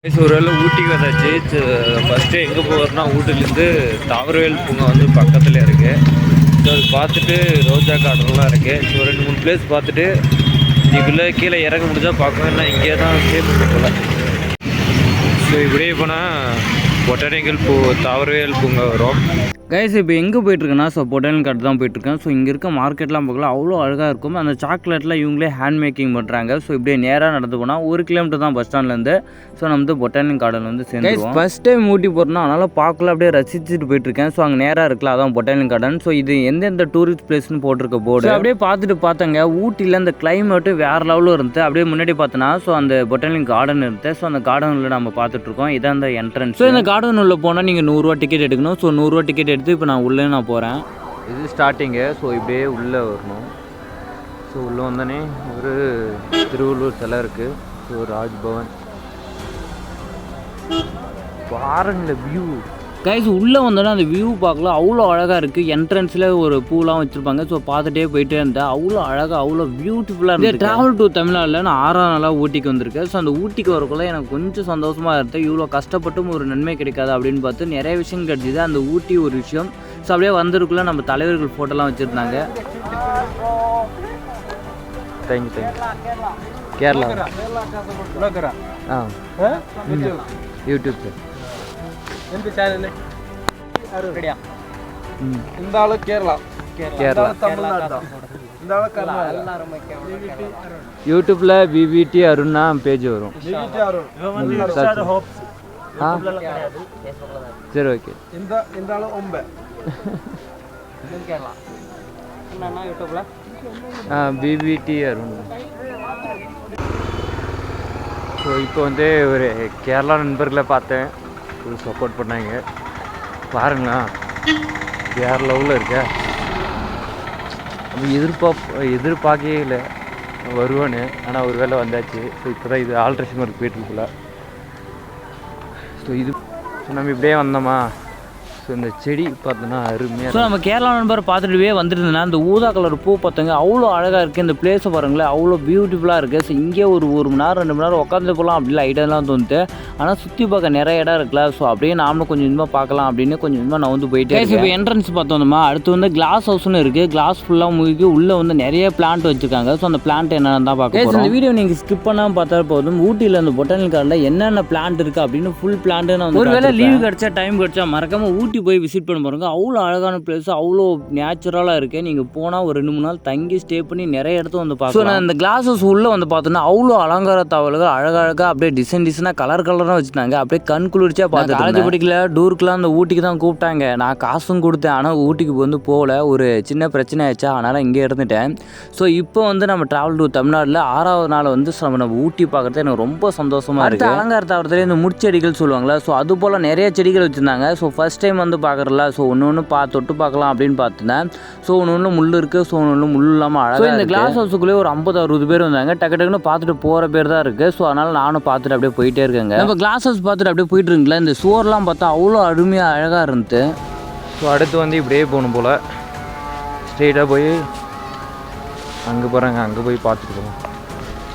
ஒரு வேளை ஊட்டிக்கு வந்தாச்சு. ஃபஸ்ட்டு எங்கே போகிறோம்னா ஊட்டிலேருந்து தாவரவியல் பூங்கா வந்து பக்கத்தில் இருக்குது. ஸோ அது பார்த்துட்டு ரோஜா கார்டன்லாம் இருக்குது. ஸோ 2-3 பிளேஸ் பார்த்துட்டு இதுக்குள்ளே கீழே இறங்க முடிஞ்சால் பார்க்கணும். இல்லை இங்கே தான் ஸ்டே பண்ண போகல. ஸோ இப்படியே போனால் பொட்டானிக்கல் தாவரவியல் பூங்கா வரும். கைஸ் இப்போ எங்கே போயிட்டுருக்கேன்னா பொட்டானிக்கல் கார்டு தான் போயிட்டுருக்கேன். ஸோ இங்கே இருக்க மார்க்கெட்லாம் பார்க்கலாம் அவ்வளோ அழகாக இருக்கும். அந்த சாக்லேட்லாம் இவங்களே ஹேண்ட் மேக்கிங் பண்ணுறாங்க. ஸோ இப்படியே நேராக நடந்து போனால் 1 கிலோமீட்டர் தான் பஸ் ஸ்டாண்ட்லேருந்து. ஸோ நம்ம வந்து பொட்டானிக்கல் கார்டன் வந்து சேர்ந்துருவோம். ஃபஸ்ட் டைம் ஊட்டி போகிறோம்னா அதனால் பார்க்கல அப்படியே ரசிச்சுட்டு போயிட்டுருக்கேன். ஸோ அங்கே நேராக இருக்கலாம், அதான் பொட்டானிக்கல் கார்டன். ஸோ இது எந்தெந்த டூரிஸ்ட் பிளேஸ்னு போட்டிருக்க போர்டு அப்படியே பார்த்தங்க. ஊட்டியில் அந்த கிளைமேட்டு வேறு லெவலில் இருந்துச்சு. அப்படியே முன்னாடி பார்த்தோன்னா ஸோ அந்த பொட்டானிக்கல் கார்டன் இருந்துச்சு. ஸோ அந்த கார்டனில் நம்ம பார்த்துட்ருக்கோம். இதான் அந்த என்ட்ரன்ஸ். ஸோ இந்த கார்டன் உள்ள போனால் நீங்கள் 100 ரூபா டிக்கெட் எடுக்கணும். ஸோ 100 ரூபா டிக்கெட் எடுத்து இப்போ நான் உள்ளே போகிறேன். இது ஸ்டார்டிங்கு. ஸோ இப்படியே உள்ளே வரணும். ஸோ உள்ளே வந்தோடனே ஒரு திருவள்ளூர் சிலை இருக்குது. So Raj Bhavan பாருங்கள view. கைஸ் உள்ளே வந்தோன்னா அந்த வியூ பார்க்கலாம் அவ்வளோ அழகாக இருக்குது. என்ட்ரன்ஸில் ஒரு பூலாம் வச்சுருப்பாங்க. ஸோ பார்த்துட்டே போயிட்டே இருந்தேன். அவ்வளோ அழகாக அவ்வளோ பியூட்டிஃபுல்லாக இருந்தது. ட்ராவல் டு தமிழ்நாட்டில் நான் 6ஆம் நாளாக ஊட்டிக்கு வந்திருக்கேன். ஸோ அந்த ஊட்டிக்கு வரக்குள்ள எனக்கு கொஞ்சம் சந்தோஷமாக இருந்தது. இவ்வளோ கஷ்டப்பட்டும் ஒரு நன்மை கிடைக்காது அப்படின்னு பார்த்து நிறைய விஷயம் கிடைச்சிது. அந்த ஊட்டி ஒரு விஷயம். ஸோ அப்படியே வந்திருக்குள்ள நம்ம தலைவர்கள் ஃபோட்டோலாம் வச்சுருந்தாங்க. தேங்க்யூ. கேரளா யூடியூப் ಚಾನಲ್ இந்த ஆளு கேரளா தமிழ்நாடு. யூடியூப்ல விவிடி அருணா பேஜ் வரும். சரி ஓகே. இந்த ஆளு ஒம்பே கேரளா யூடியூப்ல விவிடி அருண். ஸோ இப்போ வந்து ஒரு கேரளா நண்பர்களை பார்த்தேன். சப்போர்ட் பண்ணாங்க. பாருங்களா வேறு லெவலில் இருக்க. நம்ம எதிர்பார்க்கவே இல்லை வருவான்னு. ஆனால் ஒரு வேளை வந்தாச்சு. ஸோ இப்போ தான் இது ஆல்ட்ரேஷன் ஒர்க் போயிட்டுருக்குள்ள. ஸோ இது நம்ம இப்படியே வந்தோமா. ஸோ இந்த செடி பார்த்தோன்னா அருமையாக. ஸோ நம்ம கேரளா நண்பர் பார்த்துட்டுவே வந்துருந்தேன்னா அந்த ஊதா கலர் பூ பார்த்தங்க அவ்வளோ அழகாக இருக்குது. இந்த பிளேஸை பாருங்களேன் அவ்வளோ பியூட்டிஃபுல்லாக இருக்குது. ஸோ இங்கே ஒரு மணி நேரம் 2 மணி நேரம் உட்காந்து போகலாம் அப்படிலாம் ஐடியாலாம் தோணுது. ஆனால் சுற்றி பார்க்க நிறைய இடம் இருக்குல்ல. ஸோ அப்படியே நாமளும் கொஞ்சம் கொஞ்சமாக பார்க்கலாம் அப்படின்னு கொஞ்சம் கொஞ்சமாக நான் வந்து போயிட்டே. இப்போ என்ட்ரன்ஸ் பார்த்தோம்மா அடுத்து வந்து கிளாஸ் ஹவுஸ்னு இருக்குது. கிளாஸ் ஃபுல்லாக மூழ்கி உள்ளே வந்து நிறைய பிளான்ட் வச்சுருக்காங்க. ஸோ அந்த பிளான்ட் என்னென்னு தான் பார்க்க. இந்த வீடியோ நீங்கள் ஸ்கிப் பண்ணாமல் பார்த்தா போதும். ஊட்டியில் அந்த பொட்டானிக்கல் கார்டில் என்னென்ன பிளான்ட் இருக்குது அப்படின்னு ஃபுல் பிளான்ட்டு நான் ஒரு வேளை லீவு கிடச்சா டைம் கிடச்சா மறக்காமல் ஊட்டி போய் விசிட் பண்ண பாருங்க. அவ்வளோ அழகான பிளேஸ், அவ்வளோ நேச்சுரலாக இருக்குது. நீங்கள் போனால் ஒரு 2-3 நாள் தங்கி ஸ்டே பண்ணி நிறைய இடத்த வந்து பார்க்கலாம். ஸோ நான் இந்த கிளாஸ் ஹவுஸ் உள்ளே வந்து பார்த்தோன்னா அவ்வளோ அலங்கார தவறுகள் அழகழகாக அப்படியே டிசைனாக கலராக வச்சுட்டாங்க. அப்படியே கண் குளிர்ச்சியாக பார்த்து காலேஜ் படிக்கல டூருக்குலாம் அந்த ஊட்டிக்கு தான் கூப்பிட்டாங்க. நான் காசும் கொடுத்தேன். ஆனால் ஊட்டிக்கு வந்து போகல. ஒரு சின்ன பிரச்சனை ஆயிடுச்சா, அதனால் இங்கே இருந்துட்டேன். ஸோ இப்போ வந்து நம்ம ட்ராவல் டு தமிழ்நாட்டில் 6ஆவது நாள் வந்து நம்ம ஊட்டி பார்க்குறது எனக்கு ரொம்ப சந்தோஷமாக இருக்குது. அலங்கார தவறதுலேயே இந்த முட்செடிகள் சொல்லுவாங்களா. ஸோ அது போல் நிறைய செடிகள் வச்சுருந்தாங்க. ஸோ ஃபஸ்ட் டைம் வந்து பார்க்குறல. ஸோ ஒன்று தொட்டு பார்க்கலாம் அப்படின்னு பார்த்துருந்தேன். ஸோ ஒன்று முள் இருக்குது. ஸோ ஒன்று முள் இல்லாமல் அழகாக. இந்த கிளாஸ் ஹவுஸுக்குள்ளே ஒரு 50-60 பேர் வந்தாங்க. டக்குன்னு பார்த்துட்டு போகிற பேர் தான் இருக்குது. ஸோ அதனால் நானும் பார்த்துட்டு அப்படியே போயிட்டே இருக்கேங்க. நம்ம கிளாஸ் ஹவுஸ் பார்த்துட்டு அப்படியே போயிட்டு இருக்குங்களா. இந்த சுவர்லாம் பார்த்தா அவ்வளோ அருமையாக அழகாக இருந்துச்சு. ஸோ அடுத்து வந்து இப்படியே போகணும் போல். ஸ்ட்ரெயிட்டாக போய் அங்கே போகிறாங்க. அங்கே போய் பார்த்துட்டு போகணும்.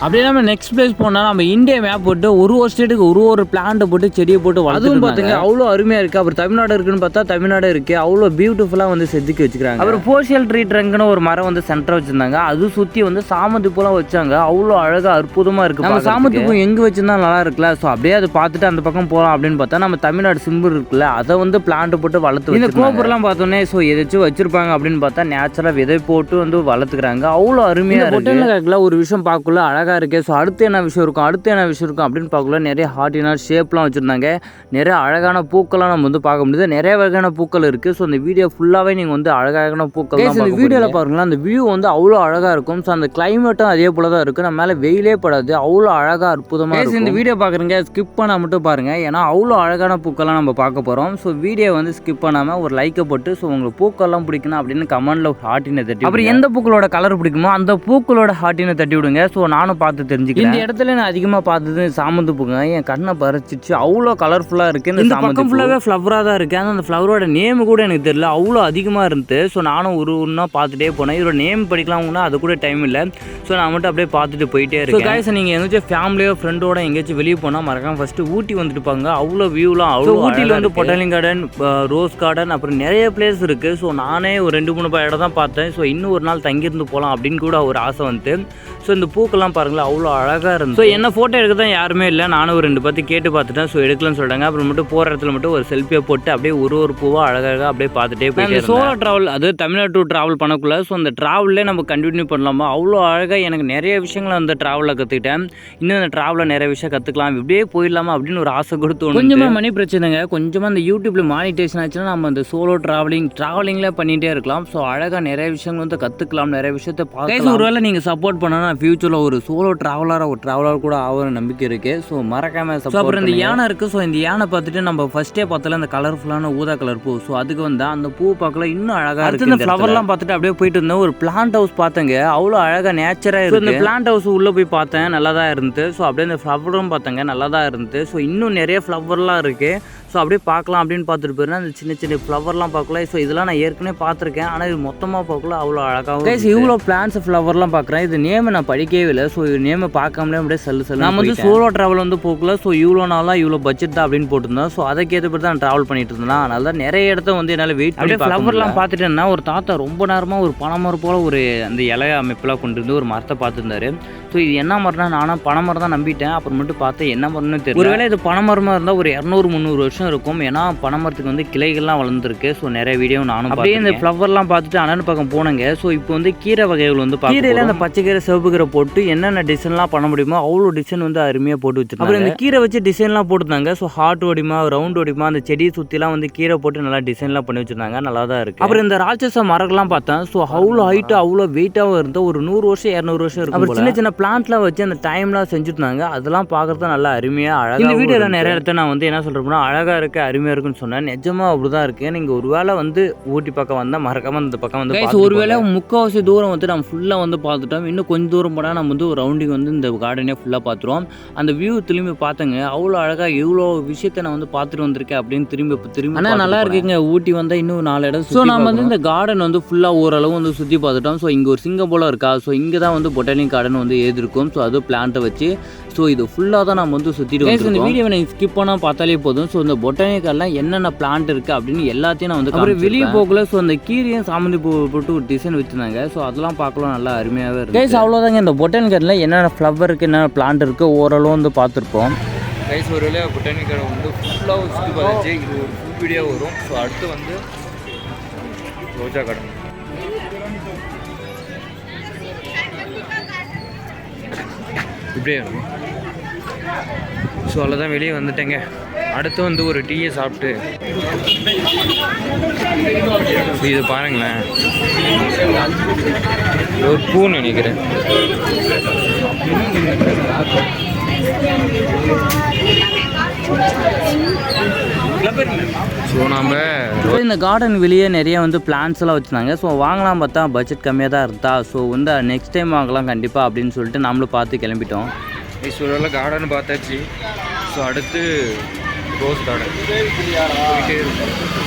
அப்படியே நம்ம நெக்ஸ்ட் பிளேஸ் போனால் நம்ம இந்தியா மேப் போட்டு ஒரு ஸ்டேட்டுக்கு ஒரு பிளான்ட்டை போட்டு செடியை போட்டு அதுவும் பார்த்துங்க அவ்வளோ அருமையாக இருக்குது. அப்புறம் தமிழ்நாடு இருக்குன்னு பார்த்தா தமிழ்நாடு இருக்குது. அவ்வளோ பியூட்டிஃபுல்லாக வந்து செதுக்கி வச்சுக்கிறாங்க. அப்புறம் போஷியல் ட்ரீ ட்ரங்க்னு ஒரு மரம் வந்து சென்டராக வச்சுருந்தாங்க. அது சுற்றி வந்து சாமந்தி பூலாம் வச்சாங்க. அவ்வளோ அழகாக அற்புதமாக இருக்குது. நம்ம சாமந்தி பூ எங்கே வச்சுருந்தா நல்லா இருக்குல்ல. ஸோ அப்படியே அதை பார்த்துட்டு அந்த பக்கம் போகலாம் அப்படின்னு பார்த்தா நம்ம தமிழ்நாடு சிம்பிள் இருக்குல்ல, அதை வந்து பிளான்ட்டு போட்டு வளர்த்து இந்த கோபுரம்லாம் பார்த்தோன்னே ஸோ எதாச்சும் வச்சிருப்பாங்க அப்படின்னு பார்த்தா நேச்சுரலாக விதை போட்டு வந்து வளர்த்துக்கிறாங்க. அவ்வளோ அருமையாக பொட்டானிக்கல் ஒரு விஷயம் பார்க்கல அழகாக இருக்குது. ஸோ அடுத்து என்ன விஷயம் இருக்கும் அப்படின்னு பார்க்கல. நிறைய ஹார்டினார் ஷேப்லாம் வச்சுருந்தாங்க. நிறைய அழகான பூக்கள்லாம் நம்ம வந்து பார்க்க முடியுது. நிறைய வகையான பூக்கள் இருக்குது. ஸோ அந்த வீடியோ ஃபுல்லாகவே நீங்கள் வந்து அழகான பூக்கள் இந்த வீடியோவில் பாருங்களா. அந்த வியூ வந்து அவ்வளோ அழகாக இருக்கும். ஸோ அந்த கிளைமேட்டும் அதே போல தான் இருக்குது. நம்ம மேலே வெயிலே படாது. அவ்வளோ அழகாக அற்புதமாக இருக்கும். இந்த வீடியோ பார்க்குறீங்க ஸ்கிப் பண்ணால் மட்டும் பாருங்கள். ஏன்னா அவ்வளோ அழகான பூக்கள்லாம் நம்ம பார்க்க போகிறோம். ஸோ வீடியோ வந்து ஸ்கிப் பண்ணாமல் ஒரு லைக்கை போட்டு ஸோ உங்களுக்கு பூக்கள்லாம் பிடிக்கணும் அப்படின்னு கமெண்ட்டில் ஹார்ட்டினை தட்டி. அப்புறம் எந்த பூக்களோட கலர் பிடிக்குமோ அந்த பூக்களோட ஹார்ட்டினை தட்டி விடுங்க. ஸோ நானும் தான் பார்த்து தெரிஞ்சுக்கிறேன். இந்த இடத்துல நான் அதிகமாக பார்த்தது சாமந்தி பூங்க. என் கண்ணை பறிச்சிச்சு. அவ்வளோ கலர்ஃபுல்லாக இருக்குது. இந்த பக்கம் ஃபுல்லாகவே ஃப்ளவராக தான் இருக்குது. ஆனால் அந்த ஃப்ளவரோட நேம் கூட எனக்கு தெரியல, அவ்வளோ அதிகமாக இருந்துச்சு. ஸோ நானும் ஒன்றா பார்த்துட்டே போனேன். இதோட நேம் படிக்கலாம்னா அது கூட டைம் இல்லை. ஸோ நான் மட்டும் அப்படியே பார்த்துட்டு போயிட்டே இருக்கேன். கைஸ், நீங்கள் எங்கேயாச்சும் ஃபேமிலியோ ஃப்ரெண்டோட எங்கேயாச்சும் வெளியே போனால் மறக்காம ஃபஸ்ட்டு ஊட்டி வந்துட்டு பாங்க. அவ்வளோ வியூலாம் அவ்வளோ. ஊட்டியில் வந்து பொட்டானிக்கல் கார்டன், ரோஸ் கார்டன், அப்புறம் நிறைய பிளேஸ் இருக்குது. ஸோ நானே ஒரு 2-3 இடம் தான் பார்த்தேன். ஸோ இன்னும் ஒரு நாள் தங்கியிருந்து போகலாம் அப்படின்னு கூட ஒரு ஆசை வந்து. ஸோ இந்த பூக்கெல்லாம் பாருங்களேன், அவ்வளோ அழகாக இருந்துச்சு. ஸோ என்ன ஃபோட்டோ எடுக்க தான் யாருமே இல்லை. நானும் ஒரு 2 பார்த்து கேட்டு பார்த்துட்டேன். ஸோ எடுக்கலாம்னு சொல்லிட்டாங்க. அப்புறம் மட்டும் போகிற இடத்துல மட்டும் ஒரு செல்ஃபியை போட்டு அப்படியே ஒரு பூவாக அழகாக அப்படியே பார்த்துட்டே போயிட்டு சோலோ ட்ராவல், அது தமிழ்நாடு டு ட்ராவல் பண்ணக்குள்ள. ஸோ அந்த ட்ராவல்லே நம்ம கண்டினியூ பண்ணலாமா? அவ்வளோ அழகாக எனக்கு நிறைய விஷயங்களை அந்த ட்ராவலில் கற்றுக்கிட்டேன். இன்னும் அந்த ட்ராவலில் நிறைய விஷயம் கற்றுக்கலாம், இப்படியே போயிடலாமா அப்படின்னு ஒரு ஆசை கொடுத்து கொஞ்சமாக மணி பிரச்சனைங்க. கொஞ்சமாக அந்த யூடியூப்பில் மானிட்டேஷன் ஆச்சுன்னா நம்ம அந்த சோலோ ட்ராவலிங்கில் பண்ணிகிட்டே இருக்கலாம். ஸோ அழகாக நிறைய விஷயங்கள் வந்து கற்றுக்கலாம், நிறைய விஷயத்தை பார்க்கலாம். ஒருவேளை நீங்கள் சப்போர்ட் பண்ணனா ஃபியூச்சரில் ஒரு சோலோ ட்ராவலர் கூட ஆகிற நம்பிக்கை இருக்குது. ஸோ மறக்காமல் சப்போர்ட். அப்புறம் இந்த யானை இருக்குது. ஸோ இந்த யானை பார்த்துட்டு நம்ம ஃபஸ்ட்டே பார்த்தல அந்த கலர்ஃபுல்லான ஊதா கலர் பூ. ஸோ அதுக்கு வந்து அந்த பூ பார்க்கல இன்னும் அழகாக இருக்குது. இந்த ஃப்ளவர்லாம் பார்த்துட்டு அப்படியே போயிட்டு இருந்தேன். ஒரு பிளான்ட் ஹவுஸ் பார்த்தேங்க, அவ்வளோ அழகாக நேச்சராக இருக்குது. இந்த பிளான்ட் ஹவுஸ் உள்ளே போய் பார்த்தேன், நல்லா தான் இருந்துச்சு. ஸோ அப்படியே இந்த ஃப்ளவரும் பார்த்தேங்க, நல்லா தான் இருந்துச்சு. ஸோ இன்னும் நிறைய ஃப்ளவர்லாம் இருக்குது. ஸோ அப்படியே பார்க்கலாம் அப்படின்னு பார்த்துட்டு போயிருந்தேன். அந்த சின்ன சின்ன ஃப்ளவர்லாம் பார்க்கல. ஸோ இதெல்லாம் நான் ஏற்கனவே பார்த்துருக்கேன், ஆனால் இது மொத்தமாக பார்க்கல, அவ்வளோ அழகாக. இவ்வளோ பிளான்ஸ் ஃப்ளவர்லாம் பார்க்குறேன். இது நேமை நான் படிக்கவே இல்லை. ஸோ இது நேமை பார்க்காமலே அப்படியே செல்லு நான் வந்து சோலோ ட்ராவல் வந்து போகல. ஸோ இவ்வளோ நாளாக இவ்வளோ பட்ஜெட் தான் அப்படின்னு போட்டிருந்தேன். ஸோ அதுக்கேற்ற பற்றி தான் ட்ராவல் பண்ணிட்டு இருந்தேன். அதனால தான் நிறைய இடத்த வந்து என்னால் வெயிட் பண்ணி ஃப்ளவர்லாம் பார்த்துட்டேன்னா ஒரு தாத்தா ரொம்ப நேரமாக ஒரு பனைமரம் போல் ஒரு அந்த இலைய அமைப்பெல்லாம் கொண்டு வந்து ஒரு மரத்தை பார்த்துருந்தாரு. ஸோ இது என்ன மரம்னா நானும் பனைமரம் தான் நம்பிட்டேன். அப்புறம் மட்டும் பார்த்தேன் என்ன மரம்னு தெரியல. ஒருவேளை இது பனைமரமாக இருந்தால் ஒரு 200-300 வருஷம் இருக்கும். ஏன்னா பனைமரத்துக்கு வந்து கிளைகள்லாம் வளர்ந்துருக்கு. ஸோ நிறைய வீடியோ நானும் அப்படியே இந்த ஃப்ளவர்லாம் பார்த்துட்டு அண்ணன் பக்கம் போனேங்க. ஸோ இப்போ வந்து கீரை வகைகள் வந்து கீரையில் அந்த பச்சை கீரை, சிவப்பு கீரை போட்டு என்னென்ன டிசைன்லாம் பண்ண முடியுமோ அவ்வளோ டிசைன் வந்து அருமையாக போட்டு வச்சுருக்காங்க. அப்புறம் இந்த கீரை வச்சு டிசைன்லாம் போட்டுருந்தாங்க. ஸோ ஹார்ட் ஓடிமா, ரவுண்ட் ஓடிமா, அந்த செடியை சுற்றிலாம் வந்து கீரை போட்டு நல்லா டிசைன்லாம் பண்ணி வச்சுருந்தாங்க, நல்லா தான் இருக்குது. அப்புறம் இந்த ராட்சச மரங்கள்லாம் பார்த்தேன். ஸோ அவ்வளோ ஹைட்டு, அவ்வளோ வெயிட்டாகவும் இருந்தால் ஒரு 100 வருஷம் 200 வருஷம் இருக்கும். அப்புறம் சின்ன சின்ன பிளான்ட்லாம் வச்சு அந்த டைம்லாம் செஞ்சுருந்தாங்க. அதெல்லாம் பார்க்குறது நல்லா அருமையாக அழகாக. இந்த வீடியோவில் நிறைய இடத்த நான் வந்து என்ன சொல்கிறேன்னா அழகாக இருக்குது, அருமையாக இருக்குன்னு சொன்னேன். நிஜமாக அப்படி தான் இருக்குது. நீங்கள் ஒரு வேளை வந்து ஊட்டி பக்கம் வந்தால் மறக்காமல் இந்த பக்கம் வந்து ஒரு வேளை முக்கால்வாசி தூரம் வந்து நம்ம ஃபுல்லாக வந்து பார்த்துட்டோம். இன்னும் கொஞ்சம் தூரம் போனால் நம்ம வந்து ஒரு ரவுண்டிங் வந்து இந்த கார்டனே ஃபுல்லாக பார்த்துருவோம். அந்த வியூ திரும்பி பார்த்தங்க, அவ்வளோ அழகாக இவ்வளோ விஷயத்தை நான் வந்து பார்த்துட்டு வந்திருக்கேன் அப்படின்னு திரும்பி ஆனால் நல்லா இருக்குங்க. ஊட்டி வந்தால் இன்னும் 4 இடம். ஸோ நம்ம வந்து இந்த கார்டன் வந்து ஃபுல்லாக ஓரளவு வந்து சுற்றி பார்த்துட்டோம். ஸோ இங்கே ஒரு சிங்கம் போல் இருக்கா. ஸோ இங்கே தான் வந்து பொட்டானிக் கார்டன் வந்து ஏதிருக்கும். ஸோ அது பிளான்ட்டை வச்சு ஸோ இது ஃபுல்லாக தான் நம்ம வந்து சுற்றிட்டு வந்து இந்த வீடியோவை நீங்கள் ஸ்கிப் பண்ணால் பார்த்தாலே போதும். ஸோ இந்த பொட்டானிக்கெல்லாம் என்னென்ன பிளான்ட் இருக்குது அப்படின்னு எல்லாத்தையும் நான் வந்து அப்புறம் வெளியே போகல. ஸோ அந்த கீரையும் சாமந்தி பூ போட்டு ஒரு டிசைன் வச்சுருந்தாங்க. ஸோ அதெல்லாம் பார்க்கலாம் நல்லா அருமையாகவே இருக்குது. கைஸ் அவ்வளோதாங்க. இந்த பொட்டானிக் கார்டனில் என்னென்ன ஃப்ளவர் இருக்குது, என்னென்ன பிளான்ட் இருக்குது ஓரளவு வந்து பார்த்துருப்போம். கைஸ் ஒரு வேலையாக பொட்டானிக் கார்டன் வந்து ஃபுல்லாக சுற்றி பார்த்துச்சு. இது ஒரு ஃபுல் வீடியோ வரும். ஸோ அடுத்து வந்து ரோஜா கார்டன். இப்படியே இருக்கும். ஸோ அவ்வளோதான், வெளியே வந்துட்டேங்க. அடுத்து வந்து ஒரு டீயை சாப்பிட்டு இது பாருங்களேன், ஒரு பூன்னு நினைக்கிறேன். ஸோ நம்ம இந்த கார்டன் வெளியே நிறைய வந்து பிளான்ஸ் எல்லாம் வச்சுருந்தாங்க. ஸோ வாங்கலாம் பார்த்தா பட்ஜெட் கம்மியாக தான் இருந்தா. ஸோ வந்து நெக்ஸ்ட் டைம் வாங்கலாம் கண்டிப்பாக அப்படின்னு சொல்லிட்டு நம்மளும் பார்த்து கிளம்பிட்டோம். ஈஸ்வரில் கார்டன் பார்த்தாச்சு. ஸோ அடுத்து ரோஸ் கார்டன் போயிட்டே இருக்கும்.